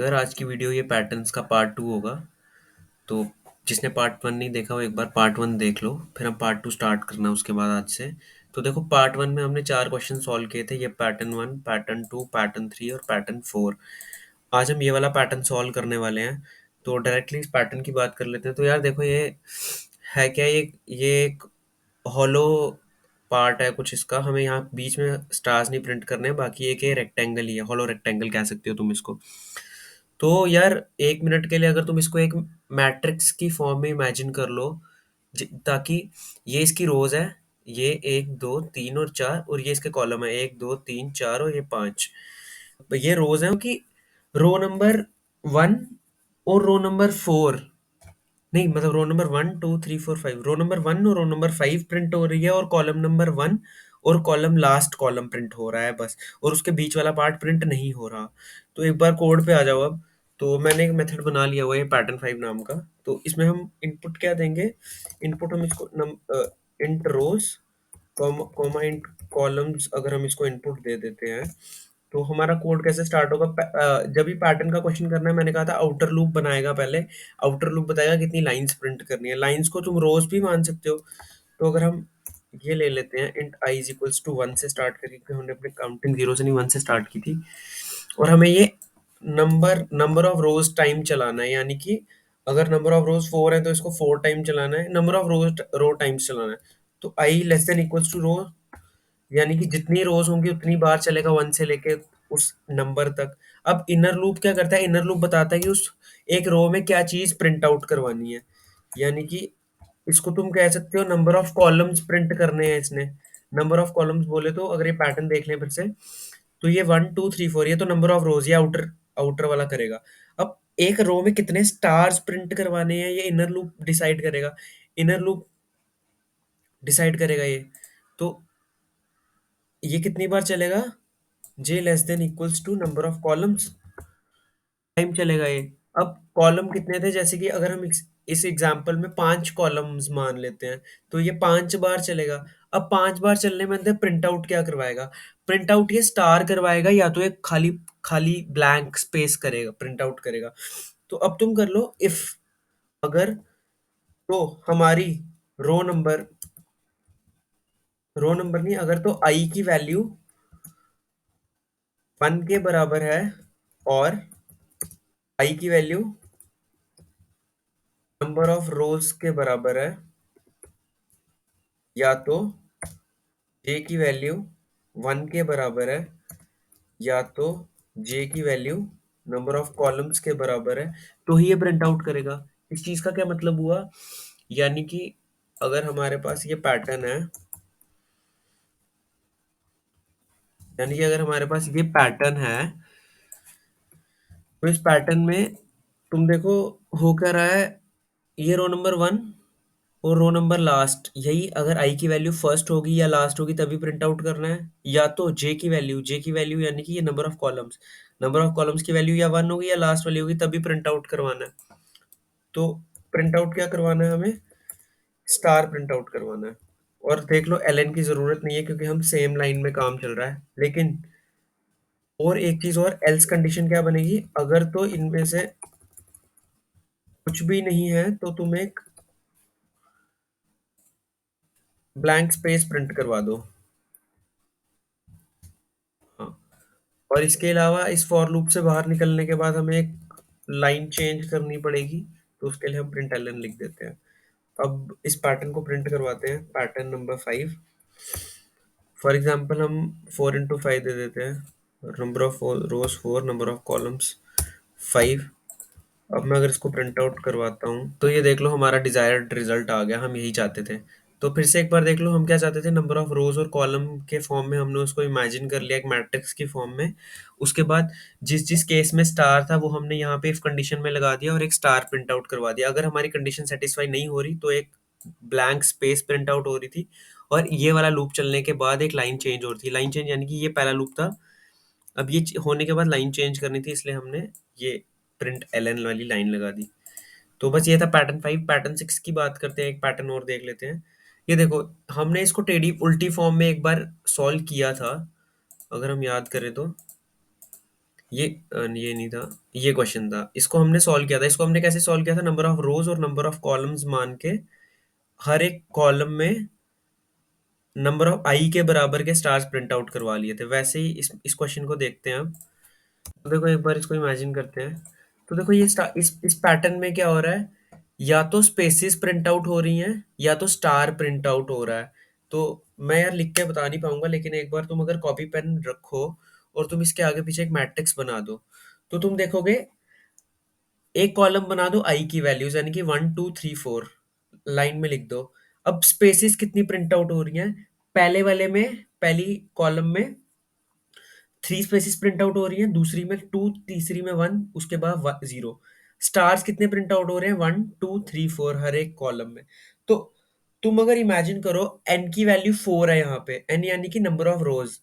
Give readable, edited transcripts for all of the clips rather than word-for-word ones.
तो यार आज की वीडियो ये पैटर्न्स का पार्ट 2 होगा। तो जिसने पार्ट 1 नहीं देखा वो एक बार पार्ट 1 देख लो, फिर हम पार्ट 2 स्टार्ट करना उसके बाद आज से। तो देखो पार्ट 1 में हमने 4 क्वेश्चन सॉल्व किए थे, ये पैटर्न 1, पैटर्न 2, पैटर्न 3 और पैटर्न 4। आज हम ये वाला पैटर्न सॉल्व करने वाले हैं। तो डायरेक्टली इस पैटर्न की बात कर लेते हैं। तो यार देखो ये है क्या, ये एक हॉलो पार्ट है कुछ इसका, हमें यहाँ बीच में स्टार्स नहीं प्रिंट करने हैं, बाकी एक ये रेक्टेंगल ही है, हॉलो रेक्टेंगल कह सकते हो तुम इसको। तो यार 1 मिनट के लिए अगर तुम इसको एक मैट्रिक्स की फॉर्म में इमेजिन कर लो, ताकि ये इसकी रोज है, ये 1 2 3 और 4, और ये इसके कॉलम है 1 2 3 4 और ये 5। ये रोज है कि रो नंबर 1 और रो नंबर 4, नहीं मतलब रो नंबर 1 2 3 4 5, रो नंबर 1 और रो नंबर 5 प्रिंट हो रही है, और कॉलम नंबर 1 और कॉलम लास्ट कॉलम प्रिंट हो रहा है बस, और उसके बीच वाला पार्ट प्रिंट नहीं हो रहा। तो एक बार कोड पे आ जाओ अब। तो मैंने एक मेथड बना लिया हुआ है पैटर्न 5 नाम का। तो इसमें हम इनपुट क्या देंगे, इनपुट हम इसको इंट रोज कॉमा इंट कॉलम्स, अगर हम इसको इनपुट दे देते हैं तो हमारा कोड कैसे स्टार्ट होगा। जब भी पैटर्न का क्वेश्चन करना है, मैंने कहा था आउटर लूप बनाएगा पहले। आउटर लूप बताएगा कितनी लाइंस प्रिंट करनी है, लाइंस को तुम रोज भी मान सकते हो। तो अगर हम ये ले लेते हैं int I is equals to 1 से स्टार्ट करें, क्योंकि हमने अपने काउंटिंग 0 से नहीं 1 से स्टार्ट की थी। और हमें ये नंबर ऑफ रोज टाइम चलाना है, यानी कि अगर नंबर ऑफ रोज 4 है तो इसको 4 टाइम चलाना है, नंबर ऑफ रो टाइम्स चलाना है। तो आई लेस देन इक्वल्स टू रो, यानी कि जितनी रोज होंगी उतनी बार चलेगा 1 से लेके उस नंबर तक। अब इनर लूप क्या करता है, इनर लूप बताता है कि उस एक रो में क्या चीज प्रिंट आउट करवानी है, यानी कि इसको तुम कह सकते हो नंबर ऑफ कॉलम्स प्रिंट करने हैं इसने। नंबर ऑफ कॉलम्स बोले तो अगर ये पैटर्न देख लें फिर से, तो ये 1 2 3 4, ये तो नंबर ऑफ रोज, ये आउटर आउटर वाला करेगा। अब एक रो में कितने स्टार्स प्रिंट करवाने हैं ये इनर लूप डिसाइड करेगा, इनर लूप डिसाइड करेगा ये। तो ये कितनी बार चलेगा, j less than equals to number of columns time चलेगा ये। अब कॉलम कितने थे, जैसे कि अगर हम इस एग्जांपल में 5 कॉलम्स मान लेते हैं, तो ये 5 बार चलेगा। अब 5 बार चलने में अंदर प्रिंट आउट क्या करवाएगा, प्रिंट आउट ये स्टार करवाएगा, या तो एक खाली खाली ब्लैंक स्पेस करेगा, प्रिंट आउट करेगा। तो अब तुम कर लो इफ, अगर, तो हमारी रो नंबर रो नंबर नहीं, अगर तो आई की वैल्यू 1 के बराबर है और आई की वैल्यू नंबर ऑफ रोज के बराबर है, या तो जे की वैल्यू 1 के बराबर है, या तो जे की वैल्यू नंबर ऑफ कॉलम्स के बराबर है, तो ही ये प्रिंट आउट करेगा। इस चीज का क्या मतलब हुआ, यानी कि अगर हमारे पास ये पैटर्न है, यानी कि अगर हमारे पास ये पैटर्न है, तो इस पैटर्न में तुम देखो हो क्या रहा है, ये रो नंबर 1 और रो नंबर लास्ट, यही अगर आई की वैल्यू फर्स्ट होगी या लास्ट होगी तभी प्रिंट आउट करना है, या तो जे की वैल्यू यानी कि ये नंबर ऑफ कॉलम्स की वैल्यू या 1 होगी या लास्ट वाली होगी तभी प्रिंट आउट करवाना है। तो प्रिंट आउट क्या करवाना है हमें, स्टार प्रिंट आउट करवाना है। और देख लो एलएन की जरूरत नहीं है क्योंकि हम सेम लाइन में काम चल रहा है, लेकिन और एक चीज और, एल्स कंडीशन क्या बनेगी, अगर तो इनमें से कुछ भी नहीं है तो तुम एक ब्लैंक स्पेस प्रिंट करवा दो। हाँ, और इसके अलावा इस फॉर लूप से बाहर निकलने के बाद हमें एक लाइन चेंज करनी पड़ेगी, तो उसके लिए हम प्रिंट एलन लिख देते हैं। अब इस पैटर्न को प्रिंट करवाते हैं, पैटर्न नंबर 5। फॉर एग्जांपल हम 4 into 5 दे देते हैं, number of rose 4, number of columns 5। अब मैं अगर इसको प्रिंट आउट करवाता हूँ तो ये देख लो हमारा डिजायर्ड रिजल्ट आ गया, हम यही चाहते थे। तो फिर से एक बार देख लो, हम क्या चाहते थे, नंबर ऑफ रोज और कॉलम के फॉर्म में हमने उसको इमेजिन कर लिया एक मैट्रिक्स की फॉर्म में। उसके बाद जिस जिस केस में स्टार था वो हमने यहाँ पे इफ कंडीशन में लगा दिया और एक स्टार प्रिंट आउट करवा दिया। अगर हमारी कंडीशन सेटिस्फाई नहीं हो रही तो एक ब्लैंक स्पेस प्रिंट आउट हो रही थी, और ये वाला लूप चलने के बाद एक लाइन चेंज हो रही थी। लाइन चेंज यानी कि ये पहला लूप था, अब ये होने के बाद लाइन चेंज करनी थी, इसलिए हमने ये प्रिंट एलन वाली लाइन लगा दी। तो बस ये था पैटर्न 5। पैटर्न 6 की बात करते हैं, एक पैटर्न और देख लेते हैं। ये देखो, हमने इसको टेढ़ी उल्टी फॉर्म में एक बार सॉल्व किया था, अगर हम याद करें तो। ये नहीं था, ये क्वेश्चन था, इसको हमने सॉल्व किया था। इसको हमने कैसे सॉल्व किया था, नंबर ऑफ रोज और नंबर ऑफ कॉलम्स मान के हर एक कॉलम में नंबर ऑफ आई के बराबर के स्टार्स प्रिंट आउट करवा लिए थे। वैसे ही इस क्वेश्चन को देखते हैं हम। तो देखो एक बार इसको इमेजिन करते हैं। तो देखो इस पैटर्न में क्या हो रहा है, या तो स्पेसिस प्रिंट आउट हो रही हैं या तो स्टार प्रिंट आउट हो रहा है। तो मैं यार लिख के बता नहीं पाऊंगा, लेकिन एक बार तुम अगर कॉपी पेन रखो और तुम इसके आगे पीछे एक मैट्रिक्स बना दो, तो तुम देखोगे एक कॉलम बना दो आई की वैल्यूज, यानी कि 1 2 3 4 लाइन में लिख दो। अब स्पेसिस कितनी प्रिंट आउट हो रही हैं, पहले वाले में, पहली कॉलम में 3 स्पेसिस प्रिंट आउट हो रही हैं, दूसरी में 2, तीसरी में 1, उसके बाद 0। स्टार्स कितने प्रिंट आउट हो रहे हैं, 1 2 3 4 हर एक कॉलम में। तो तुम अगर इमेजिन करो एन की वैल्यू 4 है यहाँ पे, एन यानी कि नंबर ऑफ रोज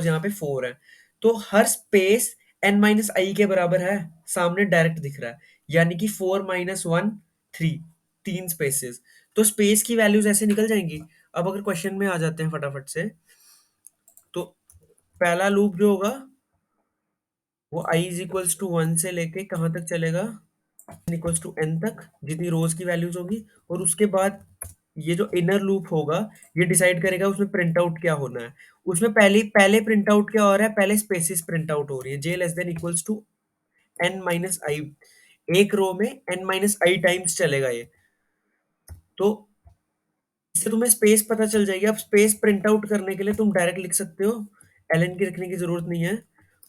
यहाँ पे 4 है। तो हर स्पेस एन माइनस आई के बराबर है, सामने डायरेक्ट दिख रहा है, यानी कि 4 - 1 3, 3 स्पेसेस। तो स्पेस की वैल्यूज ऐसे निकल जाएंगी। अब अगर क्वेश्चन में आ जाते हैं फटाफट से, तो पहला लूप जो होगा वो i इज इक्वल्स टू 1 से लेके कहाँ तक चलेगा, इक्वल्स टू n तक, जितनी रोज की वैल्यूज होगी। और उसके बाद ये जो इनर लूप होगा, ये डिसाइड करेगा उसमें प्रिंट आउट क्या होना है। उसमें पहले पहले प्रिंट आउट क्या हो रहा है, पहले स्पेसिस प्रिंट आउट हो रही है, j less than equals to n minus i. एक रो में n माइनस आई टाइम्स चलेगा ये। तो इससे तुम्हें स्पेस पता चल जाएगी। अब स्पेस प्रिंट आउट करने के लिए तुम डायरेक्ट लिख सकते हो, ln की रखने की जरूरत नहीं है,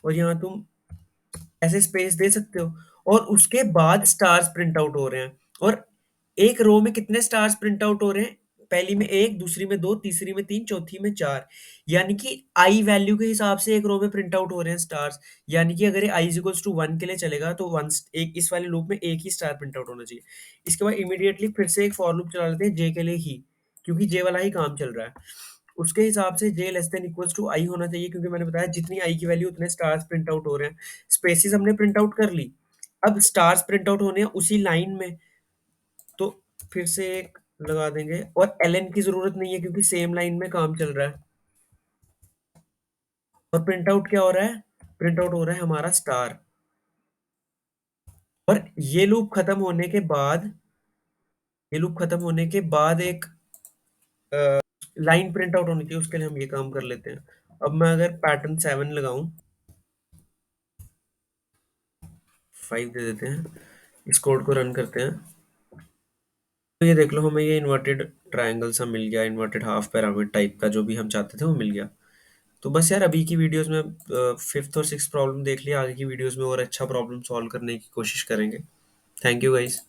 और यहाँ तुम ऐसे स्पेस दे सकते हो। और उसके बाद स्टार्स प्रिंट आउट हो रहे हैं। और एक रो में कितने स्टार्स प्रिंट आउट हो रहे हैं, पहली में एक, दूसरी में दो, तीसरी में तीन, चौथी में चार। यानी कि आई वैल्यू के हिसाब से एक रो में प्रिंट आउट हो रहे हैं स्टार्स। यानी कि अगर आई इक्वल्स टू 1 के लिए चलेगा तो वन, एक इस वाले लूप में एक ही स्टार प्रिंट आउट होना चाहिए। इसके बाद इमीडिएटली फिर से एक फॉर लूप चला लेते हैं जे के लिए ही, क्योंकि जे वाला ही काम चल रहा है। उसके हिसाब से जे लेस देन इक्वल्स टू आई होना चाहिए, क्योंकि मैंने बताया जितनी आई की वैल्यू उतने स्टार्स प्रिंट आउट हो रहे हैं। स्पेसिस हमने प्रिंट आउट कर ली, अब स्टार्स प्रिंट आउट होने हैं उसी लाइन में। तो फिर से एक लगा देंगे, और एलएन की जरूरत नहीं है क्योंकि सेम लाइन में काम चल रहा है। और प्रिंट आउट क्या हो रहा है, प्रिंट आउट हो रहा है हमारा स्टार। और ये लूप खत्म होने के बाद एक लाइन प्रिंट आउट होनी चाहिए, उसके लिए हम ये काम कर लेते हैं। अब मैं अगर पैटर्न 7 लगाऊं, 5 दे देते हैं, इस कोड को रन करते हैं। तो ये देख लो, हमें ये इन्वर्टेड ट्रायंगल सा मिल गया, इन्वर्टेड हाफ पिरामिड टाइप का, जो भी हम चाहते थे वो मिल गया। तो बस यार, अभी की वीडियोस में फिफ्थ और सिक्स प्रॉब्लम देख लिया, आगे की वीडियोस में और अच्छा प्रॉब्लम सॉल्व करने की कोशिश करेंगे। Thank you guys.